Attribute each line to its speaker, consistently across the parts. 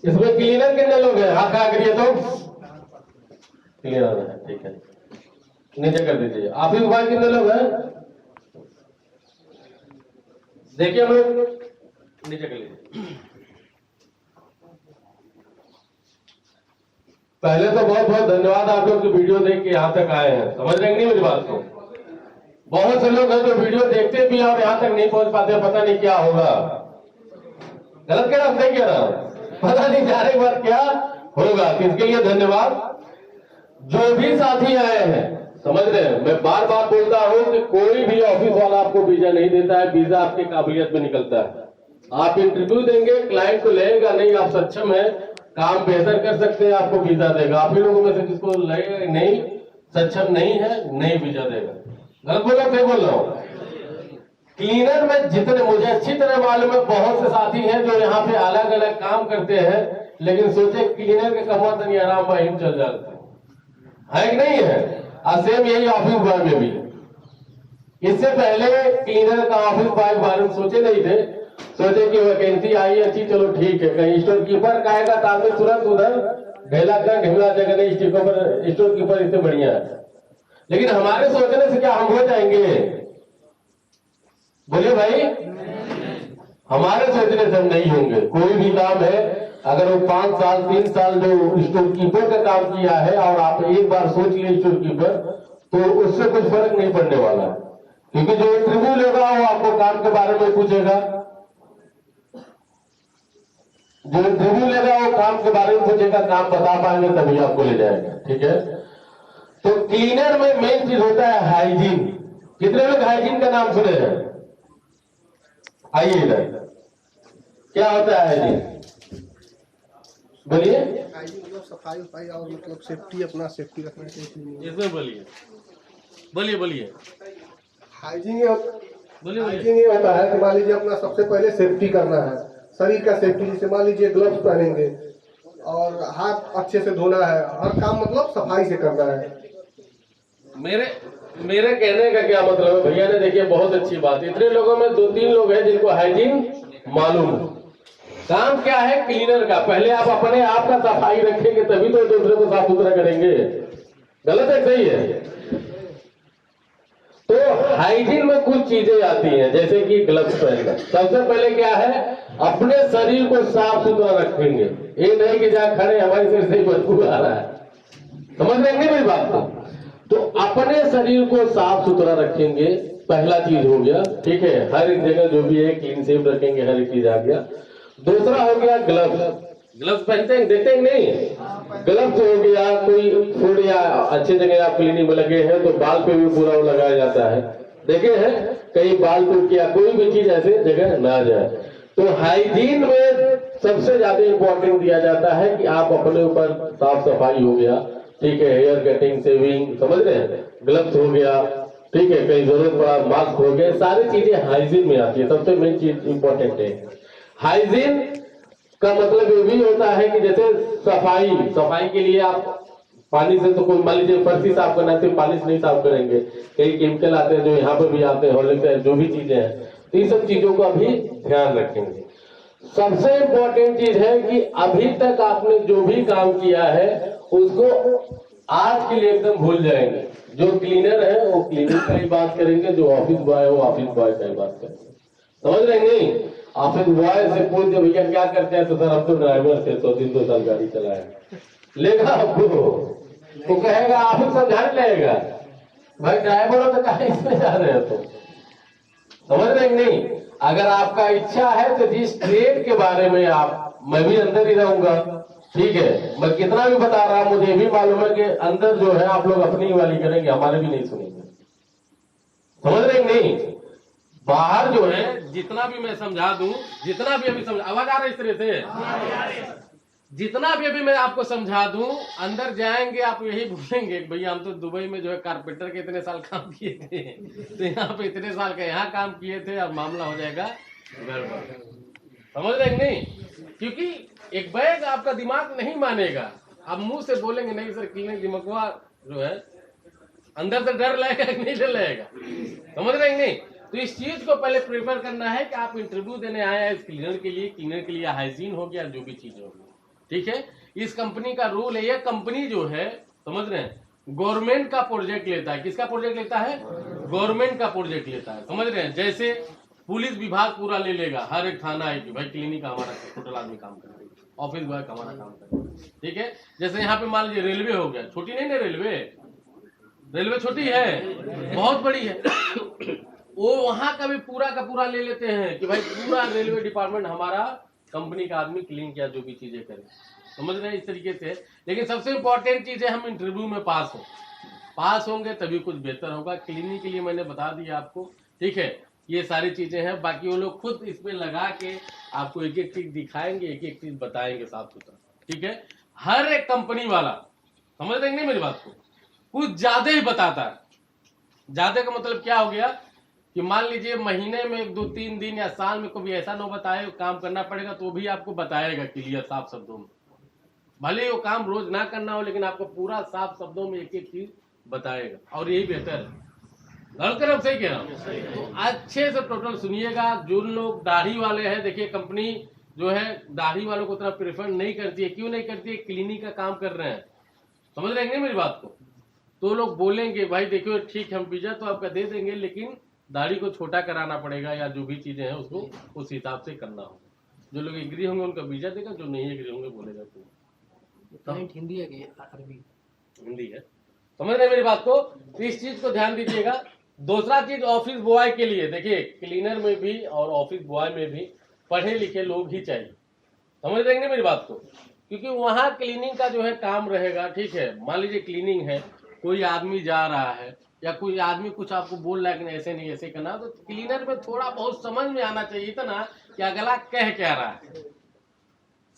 Speaker 1: इसमें क्लीनर कितने लोग हैं? हाथ खड़ा करिए तो क्लीनर है, ठीक है, नीचे कर दीजिए। ऑफिस बॉय कितने लोग हैं? देखिए हम लोग नीचे कर लीजिए। पहले तो बहुत बहुत धन्यवाद आप लोग जो वीडियो देख के यहाँ तक आए हैं। समझ रहे हैं नहीं मेरी बात को? बहुत से लोग हैं जो वीडियो देखते भी और यहाँ तक नहीं पहुंच पाते, पता नहीं क्या होगा। गलत कह रहा हूं, नहीं कह रहा हूं, पता नहीं जाने के बाद क्या होगा। इसके लिए धन्यवाद। जो भी साथी आए हैं, समझ रहे हैं, मैं बार बार बोलता हूं कि कोई भी ऑफिस वाला आपको वीजा नहीं देता है, वीजा आपकी काबिलियत में निकलता है। आप इंटरव्यू देंगे, क्लाइंट को लगेगा नहीं आप सक्षम है, काम बेहतर कर सकते हैं, आपको वीजा देगा। आप ही लोगों में से जिसको लगेगा नहीं सक्षम नहीं है, नहीं वीजा देगा। गलत बोल रहा, सही बोल रहा हूं? क्लीनर में जितने मुझे अच्छी तरह मालूम है, बहुत से साथी हैं जो यहाँ पे अलग अलग काम करते हैं, लेकिन सोचे क्लीनर के कमा तो नहीं आराम वहीं चल जाते है कि नहीं है? और सेम यही ऑफिस बॉय में भी। इससे पहले क्लीनर का ऑफिस बॉय के बारे में सोचे नहीं थे, सोचे कि वैकेंसी आई अच्छी, चलो ठीक है, कहीं स्टोर कीपर का आएगा तो आपने तुरंत उधर ढेला कर ढेला जगह नहीं, स्टोर कीपर इससे बढ़िया है। लेकिन हमारे सोचने से क्या हम हो जाएंगे? बोलिए भाई, हमारे सोचने से हम नहीं होंगे। कोई भी काम है, अगर वो 5 साल 3 साल जो स्टोर कीपर का काम किया है और आप एक बार सोच लिए स्टोर कीपर, तो उससे कुछ फर्क नहीं पड़ने वाला है। क्योंकि जो इंटरव्यू लेगा वो आपको काम के बारे में पूछेगा, जो इंटरव्यू लेगा वो काम के बारे में पूछेगा, काम बता पाएंगे तभी आपको ले जाएगा, ठीक है? तो क्लीनर में मेन चीज होता है हाइजीन। कितने लोग हाइजीन का नाम सुने हैं? आइए इधर, क्या होता है हाइजीन? बोलिए।
Speaker 2: हाइजीन मतलब सफाई उफाई और मतलब सेफ्टी, अपना सेफ्टी रखना चाहिए।
Speaker 1: इसमें बोलिए बोलिए बोलिए
Speaker 2: हाइजीन ये होता है कि मान लीजिए अपना सबसे पहले सेफ्टी करना है, शरीर का सेफ्टी। जैसे मान लीजिए ग्लव्स पहनेंगे और हाथ अच्छे से धोना है, हर काम मतलब सफाई से करना है।
Speaker 1: मेरे कहने का क्या मतलब है भैया ने, देखिए बहुत अच्छी बात। इतने लोगों में 2-3 लोग हैं जिनको हाइजीन मालूम है। काम क्या है क्लीनर का? पहले आप अपने आप का सफाई रखेंगे तभी तो दूसरे को साफ सुथरा करेंगे। गलत है सही है? तो हाइजीन में कुछ चीजें आती हैं, जैसे कि ग्लव्स पहनना। सबसे पहले क्या है, अपने शरीर को साफ सुथरा रखेंगे। ये नहीं कि जहां खड़े हमारे सिर से बदबू आ रहा है। समझ रहे हैं मेरी बात को? तो अपने शरीर को साफ सुथरा रखेंगे, पहला चीज हो गया, ठीक है? हर एक जगह जो भी है क्लीन सेफ रखेंगे, हर एक चीज आ गया। दूसरा हो गया ग्लव्स। ग्लव्स पहनते हैं, देखते हैं नहीं? ग्लव्स हो गया, कोई फूड या अच्छे जगह आप क्लीनिंग में लगे हैं तो बाल पे भी पूरा वो लगाया जाता है, देखे हैं? कहीं बाल टूट गया, कोई भी चीज ऐसे जगह ना जाए। तो हाइजीन में सबसे ज्यादा इंपॉर्टेंट दिया जाता है कि आप अपने ऊपर साफ सफाई हो गया, ठीक है? हेयर कटिंग, सेविंग, समझ रहे हैं? ग्लव्स हो गया, ठीक है? कहीं जरूरत पड़ा मास्क हो गया, सारी चीजें हाइजीन में आती है। सबसे मेन चीज इंपॉर्टेंट है हाइजीन का मतलब ये भी होता है कि जैसे सफाई के लिए आप पानी से तो कोई, मान लीजिए फर्शी साफ करना है तो पानी से नहीं साफ करेंगे, कई केमिकल आते हैं जो यहाँ पे भी आते हैं, हॉर्लिक्स, जो भी चीजें हैं, तो इन सब चीजों का भी ध्यान रखेंगे। सबसे इंपॉर्टेंट चीज है कि अभी तक आपने जो भी काम किया है उसको आज के लिए एकदम भूल जाएंगे। जो क्लीनर है वो क्लीनर का ही बात करेंगे, जो ऑफिस बॉय है वो ऑफिस बॉय का ही बात करेंगे। समझ रहे नहीं? ऑफिस बॉय से पूछ दे भैया क्या करते हैं, तो सर हम तो ड्राइवर थे, तो 3-2 साल गाड़ी चलाया। लेगा आपको, वो कहेगा ऑफिस समझाने लगेगा, भाई ड्राइवर हो तो कहा इसमें जा रहे हो? तो समझ रहे नहीं? अगर आपका इच्छा है तो जिस ट्रेड के बारे में आप, मैं भी अंदर ही रहूंगा, ठीक है? मैं कितना भी बता रहा हूं, मुझे भी मालूम है कि अंदर जो है आप लोग अपनी वाली करेंगे, हमारे भी नहीं सुनेंगे। समझ रहे नहीं? बाहर जो है जितना भी मैं समझा दूं, जितना भी अभी समझा, आवाज आ रही इस तरह से? जितना भी अभी मैं आपको समझा दूं, अंदर जाएंगे आप यही बोलेंगे भैया हम तो दुबई में जो है कारपेंटर के इतने साल काम किए थे, तो यहाँ पे इतने साल का यहाँ काम किए थे, और मामला हो जाएगा गड़बड़। समझ रहे नहीं? क्योंकि एक बैग आपका दिमाग नहीं मानेगा। आप मुंह से बोलेंगे नहीं सर क्लीनिक दिमागवा जो है, अंदर से डर लगेगा कि नहीं डर लगेगा? समझ रहे नहीं? तो इस चीज को पहले प्रेफर करना है कि आप इंटरव्यू देने आए हैं क्लीनर के लिए, हाइजीन हो गया, जो भी चीज होगी ठीक है। इस कंपनी का रूल है, ये कंपनी जो है समझ रहे हैं गवर्नमेंट का प्रोजेक्ट लेता है। किसका प्रोजेक्ट लेता है? गवर्नमेंट का प्रोजेक्ट लेता है, समझ रहे हैं। जैसे पुलिस विभाग पूरा ले लेगा, हर एक थाना है कि भाई क्लिनिक का हमारा टोटल आदमी काम करेगा, ऑफिस बॉय का हमारा काम करेगा, ठीक है। जैसे यहाँ पे मान लीजिए रेलवे हो गया, छोटी नहीं ना रेलवे छोटी है, बहुत बड़ी है। वो वहां का भी पूरा का पूरा ले लेते हैं कि भाई पूरा रेलवे डिपार्टमेंट हमारा कंपनी का आदमी क्लीन किया, जो भी चीजें करे, समझ रहे हैं इस तरीके से। लेकिन सबसे इंपॉर्टेंट चीज है हम इंटरव्यू में पास होंगे तभी कुछ बेहतर होगा। क्लीनिंग के लिए मैंने बता दिया आपको, ठीक है। ये सारी चीजें हैं, बाकी वो लोग खुद इसमें लगा के आपको एक एक चीज दिखाएंगे, एक एक चीज बताएंगे साफ सुथरा, ठीक है। हर एक कंपनी वाला, समझ रहे नहीं मेरी बात को, कुछ ज्यादा ही बताता है। ज्यादा का मतलब क्या हो गया कि मान लीजिए महीने में 2-3 दिन या साल में कभी ऐसा नौबत आए काम करना पड़ेगा तो भी आपको बताएगा क्लियर साफ शब्दों में। भले वो काम रोज ना करना हो लेकिन आपको पूरा साफ शब्दों में एक एक चीज बताएगा, और यही बेहतर है। गलत कर सही कह रहा हूँ। तो अच्छे से टोटल सुनिएगा। जो लोग दाढ़ी वाले हैं, देखिए कंपनी जो है दाढ़ी वालों को उतना प्रेफर नहीं करती है। क्यों नहीं करती है? क्लिनिक का काम कर रहे हैं, समझ रहे हैं मेरी बात को। तो लोग बोलेंगे भाई देखियो ठीक हम वीजा तो आपका दे देंगे, लेकिन दाढ़ी को छोटा कराना पड़ेगा या जो भी चीजें हैं उसको उस हिसाब से करना होगा। जो लोग एग्री होंगे उनका वीजा देगा, जो नहीं एग्री होंगे बोलेगा
Speaker 3: क्लाइंट हिंदी है कि अरबी?
Speaker 1: हिंदी है, समझ रहे मेरी बात को। तो इस चीज को ध्यान दीजिएगा। दूसरा चीज ऑफिस बॉय के लिए, देखिए क्लीनर में भी और ऑफिस बॉय में भी पढ़े लिखे लोग ही चाहिए, समझ रहे हैं मेरी बात को। क्योंकि वहाँ क्लीनिंग का जो है काम रहेगा, ठीक है। मान लीजिए क्लीनिंग है, कोई आदमी जा रहा है या कोई आदमी कुछ आपको बोल रहा है कि ऐसे नहीं ऐसे करना, तो क्लीनर में थोड़ा बहुत समझ में आना चाहिए इतना कि अगला कह क्या रहा है,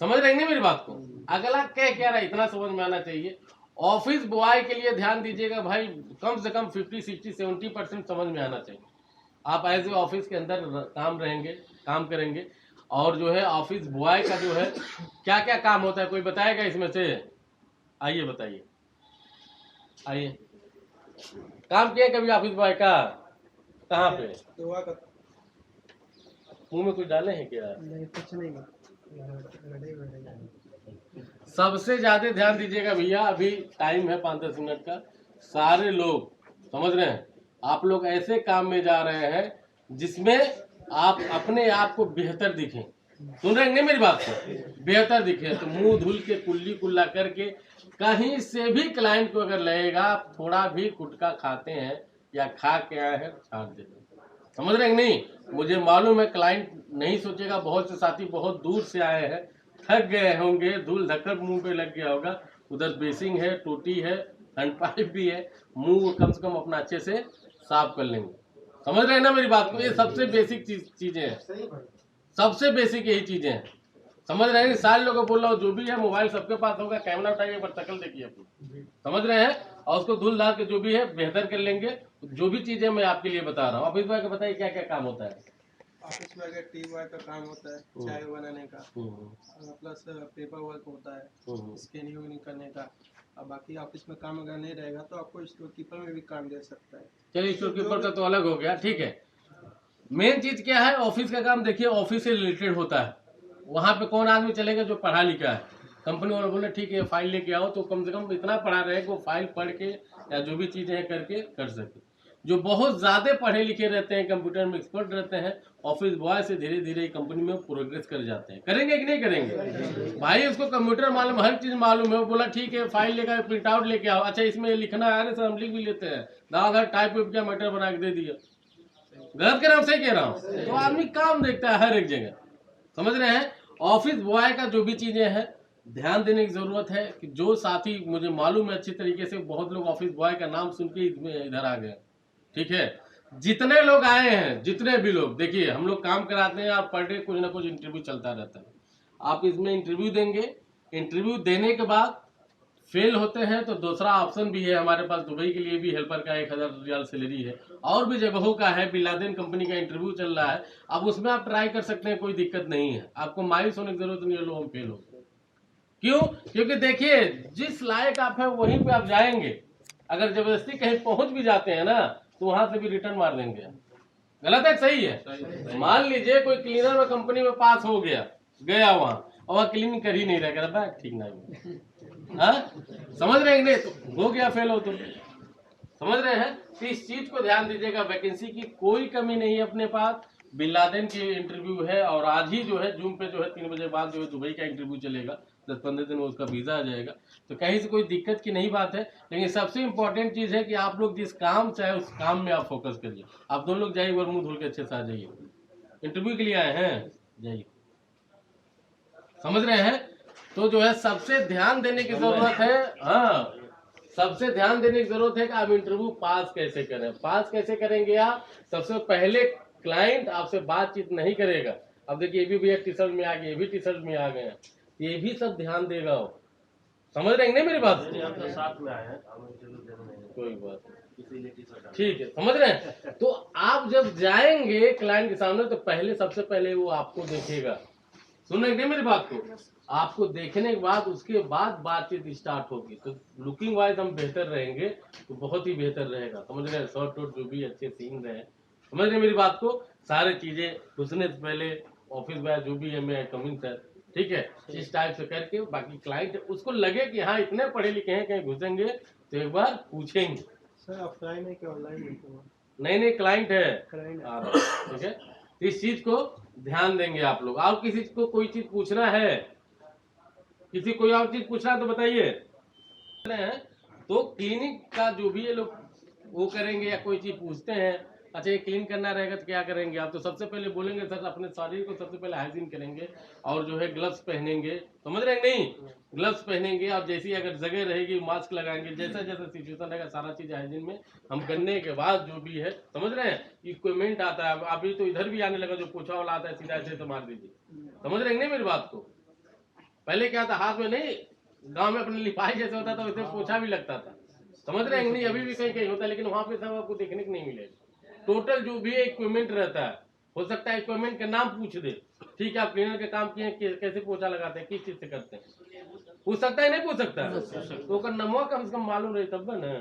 Speaker 1: समझ रहे हैं मेरी बात को। अगला कह क्या रहा है इतना समझ में आना चाहिए। ऑफिस बॉय के लिए ध्यान दीजिएगा भाई, कम से कम 50-60-70% समझ में आना चाहिए। आप एज ए ऑफिस के अंदर काम करेंगे, और जो है ऑफिस बॉय का जो है क्या क्या काम होता है कोई बताएगा इसमें से? आइए बताइए, आइए। काम किया कभी ऑफिस बॉय का? कहाँ पे? मुंह में कुछ डाले हैं क्या?
Speaker 3: नहीं, कुछ नहीं।
Speaker 1: सबसे ज्यादा ध्यान दीजिएगा भैया, अभी टाइम है 5-10 मिनट का। सारे लोग समझ रहे हैं, आप लोग ऐसे काम में जा रहे हैं जिसमें आप अपने आप को बेहतर दिखें। सुन रहे हैं मेरी बात को? बेहतर दिखे तो मुंह धुल के कुल्ली कुल्ला करके कहीं से भी क्लाइंट को अगर लगेगा थोड़ा भी गुटखा खाते हैं या खा के आए हैं, छाड़ देते, समझ रहे हैं नहीं। मुझे मालूम है क्लाइंट नहीं सोचेगा, बहुत से साथी बहुत दूर से आए हैं, थक गए होंगे, धूल धक्कर मुंह पे लग गया होगा, उधर बेसिंग है, टोटी है, हैंड पाइप भी है, मुंह कम से कम अपना अच्छे से साफ कर लेंगे, समझ रहे हैं ना मेरी बात को। ये सबसे बेसिक चीजें हैं, सबसे बेसिक यही चीजें हैं, समझ रहे हैं। सारे लोगों को बोल रहा हूँ जो भी है मोबाइल सबके पास होगा, कैमरा उठाइए एक बार शक्ल देखिए अपनी, समझ रहे हैं। और उसको धुल धाल के जो भी है बेहतर कर लेंगे। जो भी चीजें मैं आपके लिए बता रहा हूँ। ऑफिस बॉय का बताइए क्या क्या काम होता है?
Speaker 4: ऑफिस में अगर टी बॉय का काम होता है, चाय बनाने का, प्लस पेपर वर्क होता है, स्कैनिंग करने का। और बाकी ऑफिस में काम अगर नहीं रहेगा तो आपको स्टोर कीपर में भी काम दे सकता है।
Speaker 1: चलिए स्टोर कीपर का तो अलग हो गया, ठीक है। मेन चीज क्या है, ऑफिस का काम देखिए ऑफिस से रिलेटेड होता है। वहां पे कौन आदमी चलेगा जो पढ़ा लिखा है। कंपनी वाले बोले ठीक है फाइल लेके आओ, तो कम से कम इतना पढ़ा रहे कि वो फाइल पढ़ के या जो भी चीजें हैं करके कर सके। जो बहुत ज्यादा पढ़े लिखे रहते हैं, कंप्यूटर में एक्सपर्ट रहते हैं, ऑफिस बॉय से धीरे धीरे कंपनी में प्रोग्रेस कर जाते हैं। करेंगे कि नहीं करेंगे भाई? उसको कंप्यूटर मालूम, हर चीज मालूम है। वो बोला ठीक है फाइल लेकर प्रिंट आउट लेके आओ, अच्छा इसमें लिखना है, सर हम लिख भी लेते हैं, दादा टाइप क्या मैटर बना के दे दिया। गलत कह रहा हूँ सही कह रहा हूँ? तो आदमी काम देखता है हर एक जगह, समझ रहे हैं। ऑफिस बॉय का जो भी चीजें हैं ध्यान देने की जरूरत है कि जो साथी मुझे मालूम है अच्छी तरीके से, बहुत लोग ऑफिस बॉय का नाम सुन के इधर आ गए, ठीक है। जितने लोग आए हैं, जितने भी लोग, देखिए हम लोग काम कराते हैं और पर डे कुछ ना कुछ इंटरव्यू चलता रहता है। आप इसमें इंटरव्यू देंगे, इंटरव्यू देने के बाद फेल होते हैं तो दूसरा ऑप्शन भी है हमारे पास। दुबई के लिए भी हेल्पर का 1000 रियाल सैलरी है, और भी जगहों का है। बिन लादेन कंपनी का इंटरव्यू चल रहा है, अब उसमें आप ट्राई कर सकते हैं, कोई दिक्कत नहीं है। आपको मायूस होने की जरूरत नहीं है लो हम फेल हो। क्यों? क्योंकि देखिए जिस लायक आप है वहीं पे आप जाएंगे। अगर जबरदस्ती कहीं पहुंच भी जाते हैं ना तो वहां से भी रिटर्न मार देंगे। गलत है सही है? मान लीजिए कोई क्लीनर में कंपनी में पास हो गया वहां, और वह क्लीनिंग कर ही नहीं रहा, कह रहा ठीक ना हाँ, समझ रहे हैं नहीं? तो हो गया फेल हो तुम, समझ रहे हैं? तो इस चीज को ध्यान दीजिएगा, वैकेंसी की कोई कमी नहीं है अपने पास। बिन लादेन की इंटरव्यू है और आज ही जो है जूम पे जो है 3 बजे बाद जो है दुबई का इंटरव्यू चलेगा, 10-15 दिन में उसका वीजा आ जाएगा। तो कहीं से कोई दिक्कत की नहीं बात है, लेकिन सबसे इम्पोर्टेंट चीज है कि आप लोग जिस काम चाहे उस काम में आप फोकस करिए। आप दोनों लोग जाइए और मुंह धुल के अच्छे से आ जाइए, इंटरव्यू के लिए आए हैं, जाइए, समझ रहे हैं? तो जो है सबसे ध्यान देने की जरूरत है, हाँ सबसे ध्यान देने की जरूरत है कि आप इंटरव्यू पास कैसे करें। पास कैसे करेंगे आप? सबसे पहले क्लाइंट आपसे बातचीत नहीं करेगा। अब देखिए ये भी भैया टी शर्ट में आ गए, ये भी टी शर्ट में आ गए हैं, ये भी सब ध्यान देगा वो, समझ रहे हैं नहीं मेरी बात? साथ में आए हैं, कोई बात नहीं, ठीक है, समझ रहे हैं? तो आप जब जाएंगे क्लाइंट के सामने तो पहले सबसे पहले वो आपको देखेगा, सुन रहे हैं मेरी बात को? आपको देखने के बाद उसके बाद बातचीत स्टार्ट होगी। तो लुकिंग वाइज हम बेहतर रहेंगे तो बहुत ही बेहतर रहेगा, समझ रहे हैं? शॉर्ट टोट जो भी अच्छे सीन रहे, समझ रहे हैं मेरी बात को? सारी चीजें घुसने से पहले ऑफिस बाय जो भी है मैं कमिंग सर, ठीक है, इस टाइप से करके बाकी क्लाइंट उसको लगे कि हाँ इतने पढ़े लिखे हैं, कहीं घुसेंगे तो एक बार पूछेंगे।
Speaker 4: सर ऑफलाइन है कि ऑनलाइन है?
Speaker 1: नहीं क्लाइंट है,
Speaker 4: क्लाइंट
Speaker 1: ठीक है, तो इस चीज को ध्यान देंगे आप लोग। और किसी को कोई चीज पूछना है, किसी कोई और चीज पूछना है तो बताइए। तो क्लीनिक का जो भी ये लोग वो करेंगे या कोई चीज पूछते हैं, अच्छा ये क्लीन करना रहेगा तो क्या करेंगे आप? तो सबसे पहले बोलेंगे सर अपने शरीर को सबसे पहले हाइजीन करेंगे और जो है ग्लव्स पहनेंगे, समझ रहे हैं नहीं? ग्लव्स पहनेंगे और जैसी अगर जगह रहेगी मास्क लगाएंगे, जैसा जैसा सिचुएशन रहेगा सारा चीज हाइजीन में हम करने के बाद जो भी है, समझ रहे हैं? इक्विपमेंट आता है अभी तो इधर भी आने लगा, जो पोछा वाला आता है सीधा ऐसे तो मार दीजिए, समझ रहे हैं नहीं मेरी बात को? पहले क्या था, हाथ में नहीं, गांव में अपने लिपाई जैसे होता था वैसे पोछा भी लगता था, समझ रहे हैं नहीं? अभी भी कहीं कहीं होता है, लेकिन वहां पे सब आपको देखने को नहीं मिलेगा। टोटल जो भी इक्विपमेंट रहता है, हो सकता है इक्विपमेंट का नाम पूछ दे, ठीक है आप क्लीनर का काम किए, कैसे पोछा लगाते हैं, किस चीज से करते हैं, पूछ सकता है नहीं पूछ सकता? तो नमवा कम से कम मालूम रहे तब ना।